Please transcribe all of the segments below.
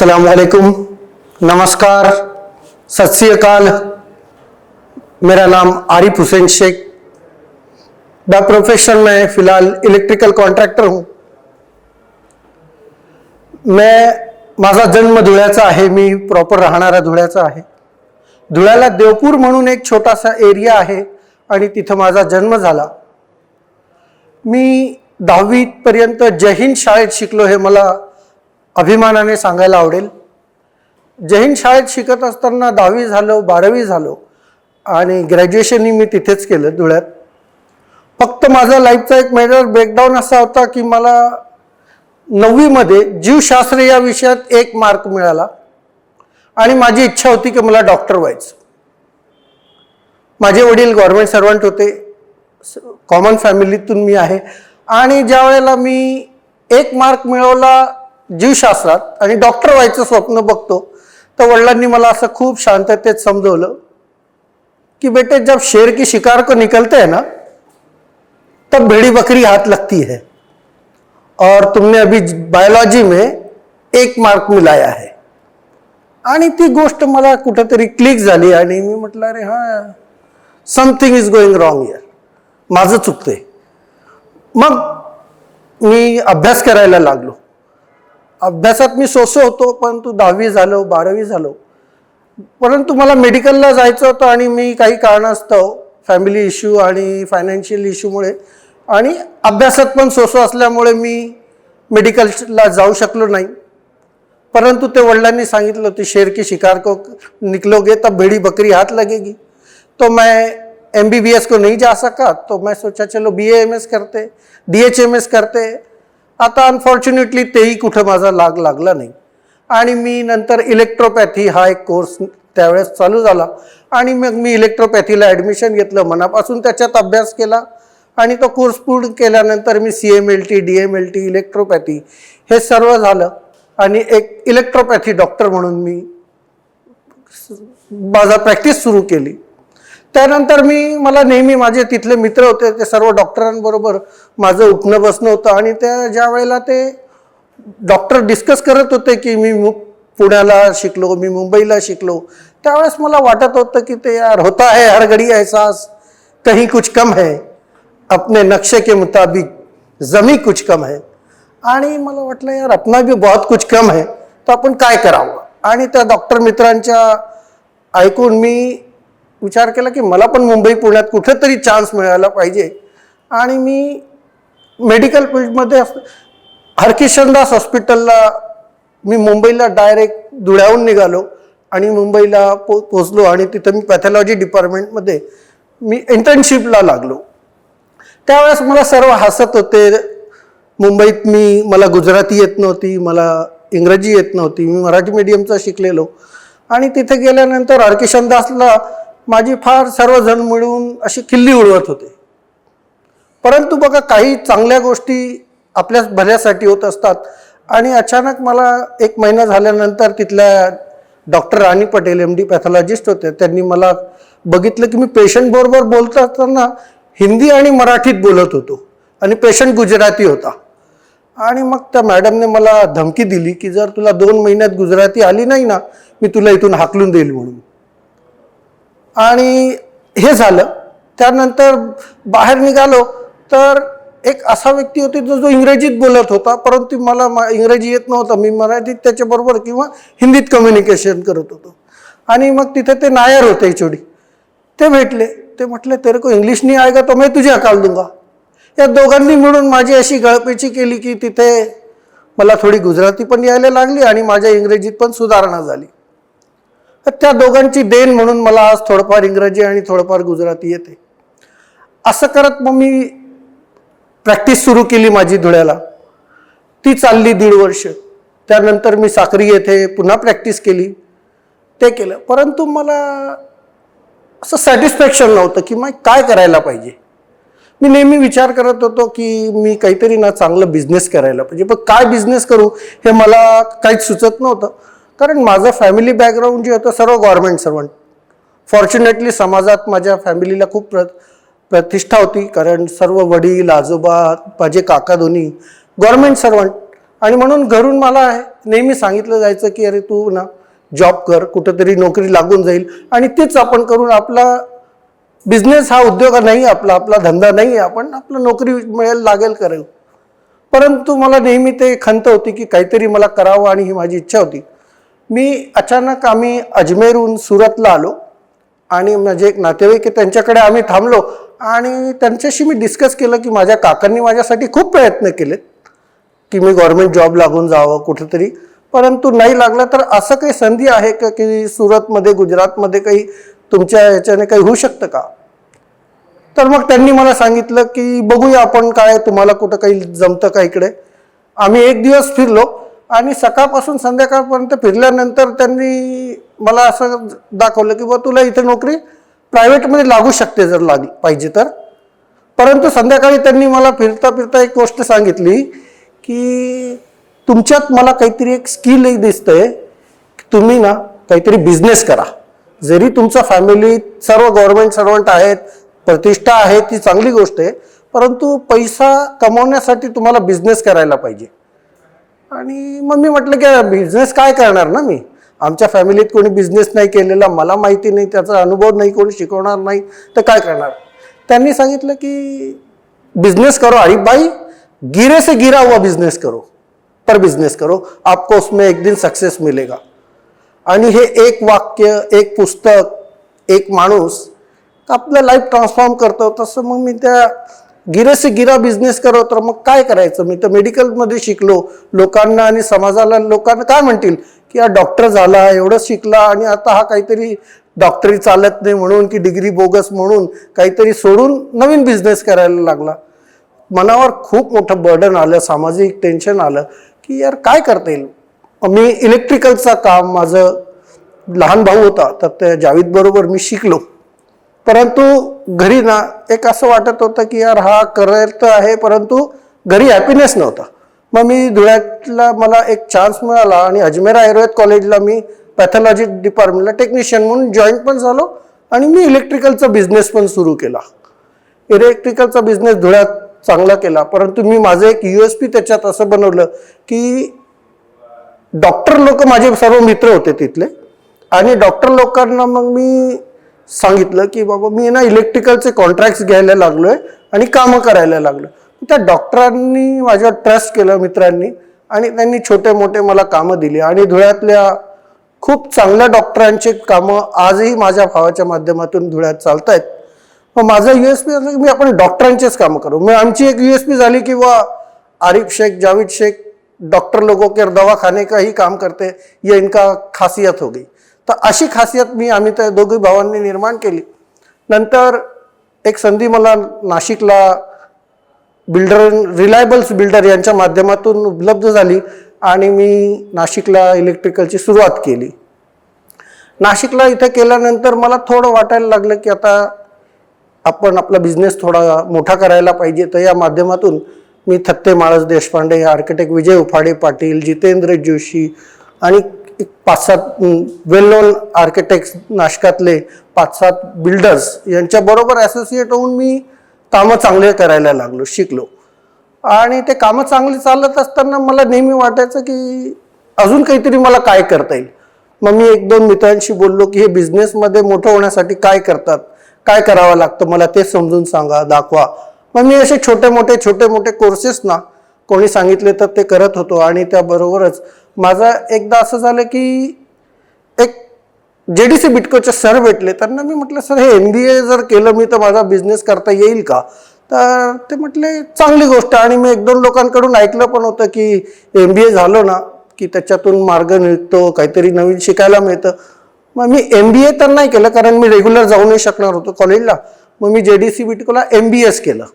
अस्सलाम वालेकुम, नमस्कार, सत श्री अकाल। मेरा नाम आरिफ हुसैन शेख। बाय प्रोफेशन मैं फिलहाल इलेक्ट्रिकल कॉन्ट्रॅक्टर हूँ। माझा जन्म धुळ्याचा आहे, मी प्रॉपर राहणारा धुळ्याचा आहे। धुळ्याला देवपूर म्हणून एक छोटासा एरिया आहे आणि तिथं माझा जन्म झाला। मी 10वी पर्यंत जय हिंद शाळेत शिकलो हे मला अभिमानाने सांगायला आवडेल। जय हिंद शाळेत शिकत असताना 10वी झालो, 12वी झालो आणि ग्रॅज्युएशनही मी तिथेच केलं धुळ्यात। फक्त माझा लाईफचा एक मेजर ब्रेकडाऊन असा होता की मला 9वी मध्ये जीवशास्त्र या विषयात 1 मार्क मिळाला आणि माझी इच्छा होती की मला डॉक्टर व्हायचं। माझे वडील गव्हर्नमेंट सर्वंट होते, कॉमन फॅमिलीतून मी आहे आणि ज्या वेळेला मी 1 मार्क मिळवला जीवशास्त्रात आणि डॉक्टर व्हायचं स्वप्न बघतो तर वडिलांनी मला असं खूप शांततेत समजवलं कि बेटे जब शेर की शिकार को निकलते हैं ना तब भेड़ी बकरी हाथ लगती है और तुमने अभी बायोलॉजी में 1 मार्क मिलाया है। आणि ती गोष्ट मला कुठेतरी क्लिक झाली आणि मी म्हटलं अरे हां, something is going wrong here, माझं चुकतंय। मग मी अभ्यास करायला लागलो। अभ्यासात मी सोसो होतो, परंतु 10वी झालो, 12वी झालो, परंतु मला मेडिकलला जायचं होतं आणि मी काही कारणास्तव फॅमिली इश्यू आणि फायनान्शियल इश्यूमुळे आणि अभ्यासात पण सोसो असल्यामुळे मी मेडिकलला जाऊ शकलो नाही। परंतु ते वडिलांनी सांगितलं होतं शेर की शिकार को निकलोगे तब भेड़ी बकरी हाथ लगेगी। तो मैं MBBS को नहीं जा सका, तो मैं सोचा चलो BAMS करते, DHMS करते। आता अनफॉर्च्युनेटली तेही कुठं माझा लागला नाही आणि मी नंतर इलेक्ट्रोपॅथी हा एक कोर्स त्यावेळेस चालू झाला आणि मग मी इलेक्ट्रोपॅथीला ॲडमिशन घेतलं, मनापासून त्याच्यात अभ्यास केला आणि तो कोर्स पूर्ण केल्यानंतर मी CMLT, DMLT, इलेक्ट्रोपॅथी हे सर्व झालं आणि एक इलेक्ट्रोपॅथी डॉक्टर म्हणून मी माझा प्रॅक्टिस सुरू केली। त्यानंतर मला नेहमी माझे तिथले मित्र होते, ते सर्व डॉक्टरांबरोबर माझं उठणं बसणं होतं आणि त्या ज्या वेळेला ते डॉक्टर डिस्कस करत होते की मी पुण्याला शिकलो, मी मुंबईला शिकलो, त्यावेळेस मला वाटत होतं की ते यार होता है हर घड़ी एहसास कहीं कुछ कम है, अपने नक्शे के मुताबिक जमी कुछ कम है। आणि मला वाटलं यार अपना भी बहुत कुछ कम है, तर आपण काय करावं। आणि त्या डॉक्टर मित्रांच्या ऐकून मी विचार केला की मला पण मुंबई पुण्यात कुठेतरी चान्स मिळायला पाहिजे आणि मी मेडिकल फील्डमध्ये हरकिशनदास हॉस्पिटलला मी मुंबईला डायरेक्ट धुळ्याहून निघालो आणि मुंबईला पोचलो आणि तिथं मी पॅथॉलॉजी डिपार्टमेंटमध्ये मी इंटर्नशिपला लागलो। त्यावेळेस मला सर्व हसत होते। मुंबईत मला गुजराती येत नव्हती, मला इंग्रजी येत नव्हती, मी मराठी मीडियमचा शिकलेलो आणि तिथे गेल्यानंतर हरकिशनदासला माझी फार सर्वजण मिळून अशी खिल्ली उडवत होते। परंतु बघा काही चांगल्या गोष्टी आपल्या भल्यासाठी होत असतात आणि अचानक मला 1 महिना झाल्यानंतर तिथल्या डॉक्टर राणी पटेल MD पॅथॉलॉजिस्ट होते, त्यांनी मला बघितलं की मी पेशंट बरोबर बोलत असताना हिंदी आणि मराठीत बोलत होतो आणि पेशंट गुजराती होता आणि मग त्या मॅडमने मला धमकी दिली की जर तुला 2 महिन्यात गुजराती आली नाही ना मी तुला इथून हाकलून देईल म्हणून। आणि हे झालं। त्यानंतर बाहेर निघालो तर एक असा व्यक्ती होता जो इंग्रजीत बोलत होता, परंतु मला इंग्रजी येत नव्हतं, मी मराठीत त्याच्याबरोबर किंवा हिंदीत कम्युनिकेशन करत होतो। आणि मग तिथे ते नायर होते HOD, ते भेटले, ते म्हटले तेरे को इंग्लिश नहीं आएगा तो मैं तुझे हकाल दूंगा। या दोघांनी मिळून माझी अशी गळपेची केली की तिथे मला थोडी गुजराती पण यायला लागली आणि माझ्या इंग्रजीत पण सुधारणा झाली। तर त्या दोघांची देण म्हणून मला आज थोडंफार इंग्रजी आणि थोडंफार गुजराती येते। असं करत मग मी प्रॅक्टिस सुरू केली माझी धुळ्याला, ती चालली 1.5 वर्ष। त्यानंतर मी साक्री येथे पुन्हा प्रॅक्टिस केली, ते केलं, परंतु मला असं सॅटिस्फॅक्शन नव्हतं की मग काय करायला पाहिजे। मी नेहमी विचार करत होतो की मी काहीतरी ना चांगलं बिझनेस करायला पाहिजे, पण काय बिझनेस करू हे मला काहीच सुचत नव्हतं, कारण माझं फॅमिली बॅकग्राऊंड जे होतं सर्व गव्हर्नमेंट सर्वंट। फॉर्च्युनेटली समाजात माझ्या फॅमिलीला खूप प्रतिष्ठा होती, कारण सर्व वडील आजोबा माझे काका दोन्ही गव्हर्नमेंट सर्वंट आणि म्हणून घरून मला नेहमी सांगितलं जायचं की अरे तू ना जॉब कर, कुठेतरी नोकरी लागून जाईल आणि तीच आपण करून आपला बिझनेस हा उद्योग नाही, आपला आपला धंदा नाही, आपण आपलं नोकरी मिळेल लागेल करेल. परंतु मला नेहमी ते खंत होती की काहीतरी मला करावं आणि ही माझी इच्छा होती. मी अचानक आम्ही अजमेरहून सुरतला आलो आणि माझे एक नातेवाईक आहे त्यांच्याकडे आम्ही थांबलो आणि त्यांच्याशी मी डिस्कस केलं की माझ्या काकांनी माझ्यासाठी खूप प्रयत्न केलेत की मी गव्हर्नमेंट जॉब लागून जावं कुठेतरी, परंतु नाही लागलं. तर असं काही संधी आहे का की सुरतमध्ये गुजरातमध्ये काही तुमच्या याच्याने काही होऊ शकतं का? तर मग त्यांनी मला सांगितलं की बघूया आपण काय तुम्हाला कुठं काही जमतं का इकडे. आम्ही एक दिवस फिरलो आणि सकाळपासून संध्याकाळपर्यंत फिरल्यानंतर त्यांनी मला असं दाखवलं की बा तुला इथे नोकरी प्रायव्हेटमध्ये लागू शकते जर पाहिजे तर. परंतु संध्याकाळी त्यांनी मला फिरता फिरता एक गोष्ट सांगितली की तुमच्यात मला काहीतरी एक स्किल दिसतंय, तुम्ही ना काहीतरी बिझनेस करा. जरी तुमचा फॅमिलीत सर्व गव्हर्नमेंट सर्वंट आहेत, प्रतिष्ठा आहे, ती चांगली गोष्ट आहे, परंतु पैसा कमवण्यासाठी तुम्हाला बिझनेस करायला पाहिजे. आणि मग मी म्हटलं की बिझनेस काय करणार ना, मी आमच्या फॅमिलीत कोणी बिझनेस नाही केलेला, मला माहिती नाही, त्याचा अनुभव नाही, कोणी शिकवणार नाही, तर काय करणार. त्यांनी सांगितलं की बिझनेस करो अरे भाई, गिरे से गिरा हुआ बिझनेस करो, पर बिझनेस करो, आपको उसमें एक दिन सक्सेस मिलेगा. आणि हे एक वाक्य, एक पुस्तक, एक माणूस आपलं लाईफ ट्रान्सफॉर्म करतो. तसं मग मी त्या गिरे से गिरा बिझनेस करो, तर मग काय करायचं. मी तर मेडिकलमध्ये शिकलो, लोकांना आणि समाजाला लोकांना काय म्हणतील की हा डॉक्टर झाला, एवढं शिकला आणि आता हा काहीतरी डॉक्टरी चालत नाही म्हणून की डिग्री बोगस म्हणून काहीतरी सोडून नवीन बिझनेस करायला लागला. मनावर खूप मोठं बर्डन आलं, सामाजिक टेन्शन आलं की यार काय करता येईल. मी इलेक्ट्रिकलचं काम, माझं लहान भाऊ होता तर त्या जावेद बरोबर मी शिकलो, परंतु घरी ना एक असं वाटत होतं की यार हा करत आहे परंतु घरी हॅपीनेस नव्हता. मग मी धुळ्यातला मला एक चान्स मिळाला आणि अजमेर आयुर्वेद कॉलेजला मी पॅथॉलॉजी डिपार्टमेंटला टेक्निशियन म्हणून जॉईन पण झालो आणि मी इलेक्ट्रिकलचा बिझनेस पण सुरू केला. इलेक्ट्रिकलचा बिझनेस धुळ्यात चांगला केला, परंतु मी माझं एक USP त्याच्यात असं बनवलं की डॉक्टर लोक माझे सर्व मित्र होते तिथले आणि डॉक्टर लोकांना मग मी सांगितलं की बाबा मी ना इलेक्ट्रिकलचे कॉन्ट्रॅक्ट्स घ्यायला लागलोय आणि कामं करायला लागलो. त्या डॉक्टरांनी माझ्यावर ट्रस्ट केलं, मित्रांनी, आणि त्यांनी छोटे मोठे मला कामं दिली आणि धुळ्यातल्या खूप चांगल्या डॉक्टरांचे कामं आजही माझ्या भावाच्या माध्यमातून धुळ्यात चालत आहेत. मग माझं USP असं की मी आपण डॉक्टरांचेच कामं करू. मग आमची एक USP झाली की वा आरिफ शेख, जावेद शेख डॉक्टर लोगों के दवाखाने का ही काम करते, ये इनका खासियत हो गई. तर अशी खासियत आम्ही त्या दोघी भावांनी निर्माण केली. नंतर एक संधी मला नाशिकला रिलायबल्स बिल्डर यांच्या माध्यमातून उपलब्ध झाली आणि मी नाशिकला इलेक्ट्रिकलची सुरुवात केली. नाशिकला इथे केल्यानंतर मला थोडं वाटायला लागलं की आता आपण आपला बिझनेस थोडा मोठा करायला पाहिजे. तर या माध्यमातून मी थत्ते माळस देशपांडे, आर्किटेक्ट विजय उफाडे पाटील, जितेंद्र जोशी आणि 5-7 वेल नोन आर्किटेक्ट्स नाशकातले 5-7 बिल्डर्स यांच्याबरोबर ॲसोसिएट होऊन मी कामं चांगले करायला लागलो, शिकलो. आणि ते कामं चांगली चालत असताना मला नेहमी वाटायचं की अजून काहीतरी मला काय करता येईल. मग मी 1-2 मित्रांशी बोललो की हे बिझनेसमध्ये मोठं होण्यासाठी काय करतात, काय करावं लागतं, मला ते समजून सांगा, दाखवा. मग मी असे छोटे मोठे कोर्सेस ना कोणी सांगितले तर ते करत होतो. आणि त्याबरोबरच माझं एकदा असं झालं की एक JDC बिटकोचे सर भेटले. त्यांना मी म्हटलं सर हे MBA जर केलं मी तर माझा बिझनेस करता येईल का. तर ते म्हटले चांगली गोष्ट. आणि मी 1-2 लोकांकडून ऐकलं पण होतं की MBA झालं ना की त्याच्यातून मार्ग निघतो, काहीतरी नवीन शिकायला मिळतं. मग मी MBA तर नाही केलं कारण मी रेग्युलर जाऊ नाही शकणार होतो कॉलेजला. मग मी JDC बिटकोला MBS केलं.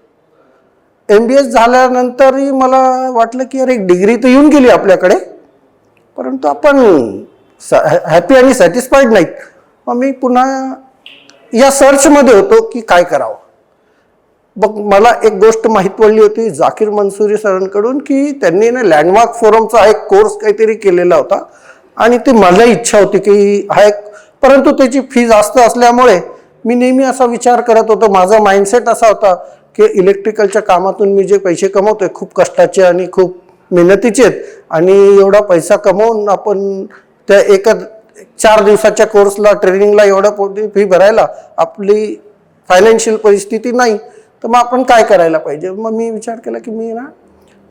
MBS झाल्यानंतरही मला वाटलं की अरे एक डिग्री तर येऊन गेली आपल्याकडे, परंतु आपण हॅपी आणि सॅटिस्फाईड नाहीत. मग मी पुन्हा या सर्चमध्ये होतो की काय करावं. बघ मला एक गोष्ट माहीत पडली होती जाकीर मंसूरी सरांकडून की त्यांनी ना लँडमार्क फोरमचा एक कोर्स काहीतरी केलेला होता आणि ती मला इच्छा होती की हा एक, परंतु त्याची फी जास्त असल्यामुळे मी नेहमी असा विचार करत होतो. माझा माइंडसेट असा होता की इलेक्ट्रिकलच्या कामातून मी जे पैसे कमवतोय खूप कष्टाचे आणि खूप मेहनतीचे आहेत आणि एवढा पैसा कमवून आपण त्या एका 4 दिवसाच्या कोर्सला ट्रेनिंगला एवढा फी भरायला आपली फायनान्शियल परिस्थिती नाही, तर मग आपण काय करायला पाहिजे. मग मी विचार केला की मी ना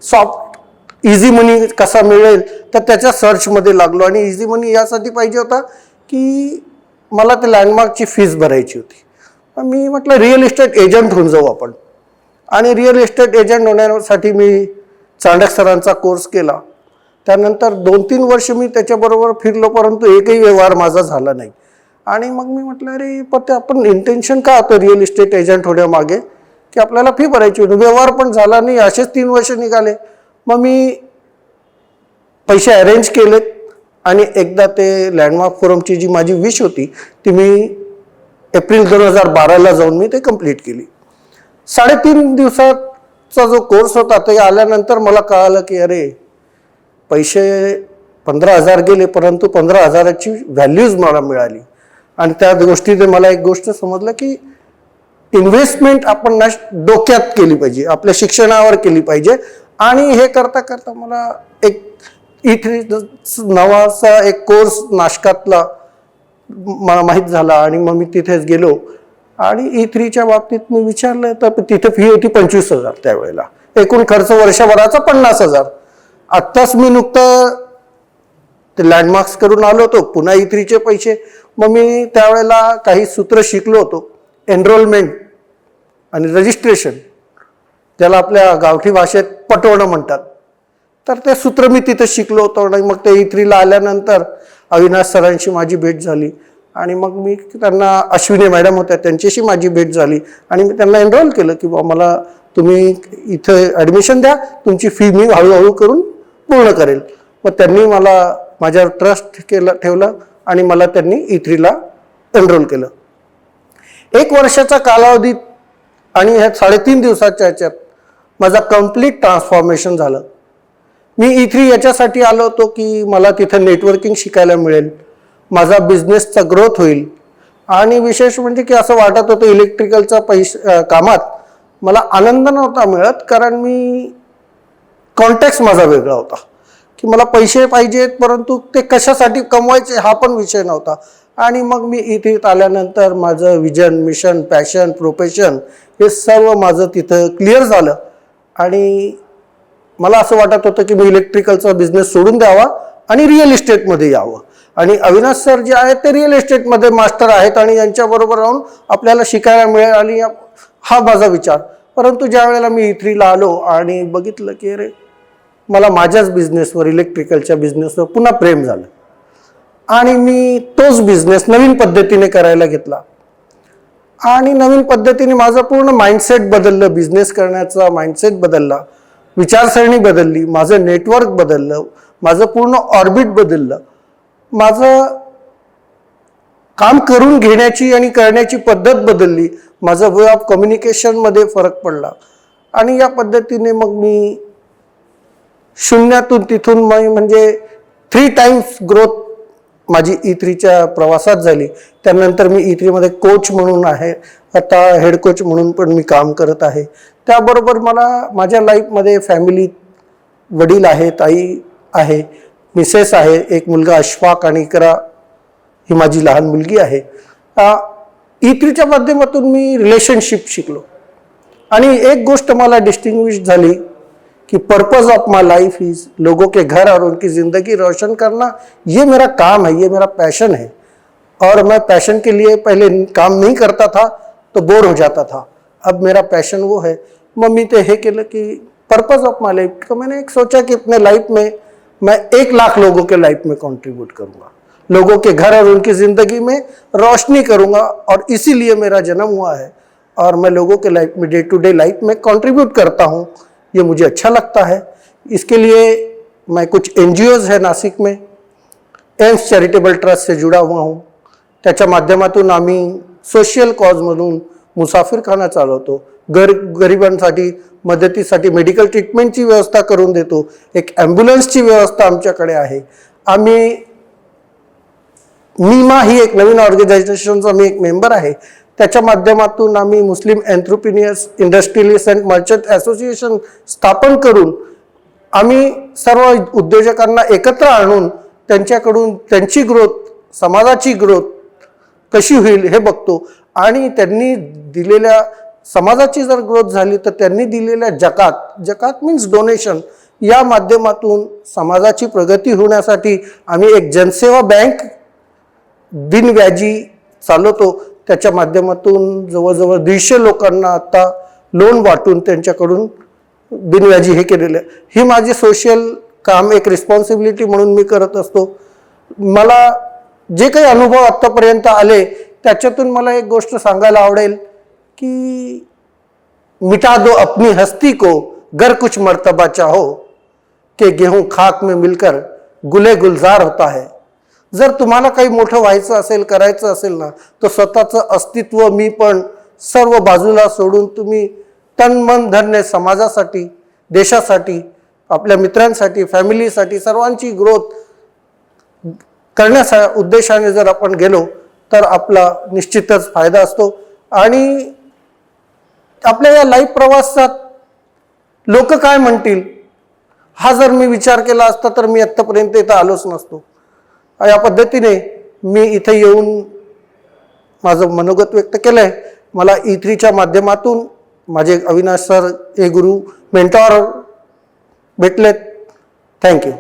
सॉफ्ट इझी मनी कसा मिळेल तर त्याच्या सर्चमध्ये लागलो. आणि इझी मनी यासाठी पाहिजे होता की मला ते लँडमार्कची फीस भरायची होती. मग मी म्हटलं रिअल इस्टेट एजंट होऊन जाऊ आपण. आणि रिअल इस्टेट एजंट होण्यासाठी मी चांडक सरांचा कोर्स केला. त्यानंतर 2-3 वर्ष मी त्याच्याबरोबर फिरलो, परंतु एकही व्यवहार माझा झाला नाही. आणि मग मी म्हटलं अरे पण ते आपण इंटेन्शन का होतं रिअल इस्टेट एजंट होण्यामागे की आपल्याला फी भरायची होती, व्यवहार पण झाला नाही, असेच 3 वर्ष निघाले. मग मी पैसे अरेंज केलेत आणि एकदा ते लँडमार्क फोरमची जी माझी विश होती ती मी एप्रिल 2012ला जाऊन मी ते कंप्लीट केली. 3.5 दिवसाचा जो कोर्स होता ते आल्यानंतर मला कळालं की अरे पैसे 15,000 गेले, परंतु 15,000ची व्हॅल्यूज मला मिळाली. आणि त्या गोष्टीने मला एक गोष्ट समजलं की इन्व्हेस्टमेंट आपण डोक्यात केली पाहिजे, आपल्या शिक्षणावर केली पाहिजे. आणि हे करता करता मला एक E3 नावाचा एक कोर्स नाशकातला मला माहीत झाला आणि मग मी तिथेच गेलो. आणि E3च्या बाबतीत मी विचारलं तर तिथे फी होती 25,000 त्यावेळेला, एकूण खर्च वर्षभराचा 50,000. आत्ताच मी नुकतं ते लँडमार्क्स करून आलो होतो, पुन्हा E3चे पैसे. मग मी त्यावेळेला काही सूत्र शिकलो होतो, एनरोलमेंट आणि रजिस्ट्रेशन, ज्याला आपल्या गावठी भाषेत पटवणं म्हणतात. तर ते सूत्र मी तिथं शिकलो होतो. आणि मग ते E3ला आल्यानंतर अविनाश सरांशी माझी भेट झाली आणि मग मी त्यांना, अश्विनी मॅडम होत्या त्यांच्याशी माझी भेट झाली आणि मी त्यांना एनरोल केलं की बा मला तुम्ही इथं ॲडमिशन द्या, तुमची फी मी हळूहळू करून पूर्ण करेल. मग त्यांनी मला माझ्यावर ट्रस्ट ठेवलं आणि मला त्यांनी E3ला एनरोल केलं. 1 वर्षाचा कालावधीत आणि ह्या 3.5 दिवसाच्या ह्याच्यात माझा कम्प्लीट ट्रान्सफॉर्मेशन झालं. मी E3 याच्यासाठी आलो होतो की मला तिथं नेटवर्किंग शिकायला मिळेल, माझा बिझनेसचा ग्रोथ होईल. आणि विशेष म्हणजे की असं वाटत होतं इलेक्ट्रिकलचा कामात मला आनंद नव्हता मिळत, कारण मी कॉन्टॅक्ट माझा वेगळा होता की मला पैसे पाहिजेत, परंतु ते कशासाठी कमवायचे हा पण विषय नव्हता. आणि मग मी E3 आल्यानंतर माझं विजन, मिशन, पॅशन, प्रोफेशन हे सर्व माझं तिथं क्लिअर झालं. आणि मला असं वाटत होतं की मी इलेक्ट्रिकलचा बिझनेस सोडून द्यावा आणि रिअल इस्टेटमध्ये यावं. आणि अविनाश सर जे आहेत ते रिअल इस्टेटमध्ये मास्टर आहेत आणि यांच्याबरोबर राहून आपल्याला शिकायला मिळेल आणि हा माझा विचार. परंतु ज्या वेळेला मी E3ला आलो आणि बघितलं की अरे मला माझ्याच बिझनेसवर, इलेक्ट्रिकलच्या बिझनेसवर पुन्हा प्रेम झालं आणि मी तोच बिझनेस नवीन पद्धतीने करायला घेतला. आणि नवीन पद्धतीने माझं पूर्ण माइंडसेट बदललं, बिझनेस करण्याचा माइंडसेट बदलला, विचारसरणी बदलली, माझं नेटवर्क बदललं, माझं पूर्ण ऑर्बिट बदललं, माझं काम करून घेण्याची आणि करण्याची पद्धत बदलली, माझं वे ऑफ कम्युनिकेशनमध्ये फरक पडला. आणि या पद्धतीने मग मी शून्यातून तिथून म्हणजे 3 टाइम्स ग्रोथ माझी E3च्या प्रवासात झाली. त्यानंतर मी E3मध्ये कोच म्हणून आहे, आता हेड कोच म्हणून पण मी काम करत आहे. त्याबरोबर मला माझ्या लाईफमध्ये फॅमिली, वडील आहेत, आई आहे, मिसेस आहे, एक मुलगा अशफाक आणि इकरा ही माझी लहान मुलगी आहे. E3च्या माध्यमातून मी रिलेशनशिप शिकलो. आणि एक गोष्ट मला डिस्टिंग्विश झाली कि purpose of my life is लोगों के घर और उनकी ज़िंदगी रोशन करना. ये मेरा काम है, ये मेरा पैशन है. और मैं पैशन के लिए पहले काम नहीं करता था तो बोर हो जाता था. अब मेरा पैशन वो है. मग मी ते हे केलं की पर्पस ऑफ माई लाइफ, तो मैंने एक सोचा कि अपने लाइफ में मैं 1 लाख लोगों के लाइफ में कंट्रीब्यूट करूँगा, लोगों के घर और उनकी ज़िंदगी में रोशनी करूँगा. और इसीलिए मेरा जन्म हुआ है और मैं लोगों के लाइफ में, डे टू डे लाइफ में कंट्रीब्यूट करता हूँ. ये मुझे अच्छा लगता है. इसके लिए मैं कुछ NGOs है नासिक में, एम्स चॅरिटेबल ट्रस्ट से जुड़ा हुआ हूँ. त्याच्या माध्यमातून आम्ही सोशल कॉज म्हणून मुसाफिरखाना चालवतो, गरिबांसाठी मदतीसाठी मेडिकल ट्रीटमेंटची व्यवस्था करून देतो. एक ॲम्ब्युलन्सची व्यवस्था आमच्याकडे आहे. आम्ही नीमा ही एक नवीन ऑर्गनायझेशनचा मी एक मेंबर आहे. त्याच्या माध्यमातून आम्ही मुस्लिम एंट्रप्रिनियर्स, इंडस्ट्रियलिस्ट अँड मर्चंट असोसिएशन स्थापन करून आम्ही सर्व उद्योजकांना एकत्र आणून त्यांच्याकडून त्यांची ग्रोथ, समाजाची ग्रोथ कशी होईल हे बघतो आणि त्यांनी दिलेल्या समाजाची जर ग्रोथ झाली तर त्यांनी दिलेल्या जकात मीन्स डोनेशन या माध्यमातून समाजाची प्रगती होण्यासाठी आम्ही एक जनसेवा बँक बिनव्याजी चालवतो. त्याच्या माध्यमातून जवळजवळ 150 लोकांना आता लोन वाटून त्यांच्याकडून बिनव्याजी हे केलेलं आहे. ही माझी सोशल काम एक रिस्पॉन्सिबिलिटी म्हणून मी करत असतो. मला जे काही अनुभव आत्तापर्यंत आले त्याच्यातून मला एक गोष्ट सांगायला आवडेल की मिटा दो अपनी हस्ती को, गर कुछ मर्तबा चाहो के गेहूं खाक में मिलकर गुले गुलजार होता है. जर तुम्हाला काही मोठं व्हायचं असेल, करायचं असेल ना, तर स्वतःचं अस्तित्व मी पण सर्व बाजूला सोडून तुम्ही तन मन धन्य समाजासाठी, देशासाठी, आपल्या मित्रांसाठी, फॅमिलीसाठी सर्वांची ग्रोथ करण्याच्या उद्देशाने जर आपण गेलो तर आपला निश्चितच फायदा असतो. आणि आपल्या या लाईफ प्रवासात लोक काय म्हणतील हा जर मी विचार केला असता तर मी आत्तापर्यंत इथं आलोच नसतो. या पद्धतीने मी इथे येऊन माझं मनोगत व्यक्त केलं आहे. मला E3च्या माध्यमातून माझे अविनाश सर हे गुरु मेंटॉर भेटलेत. थँक्यू.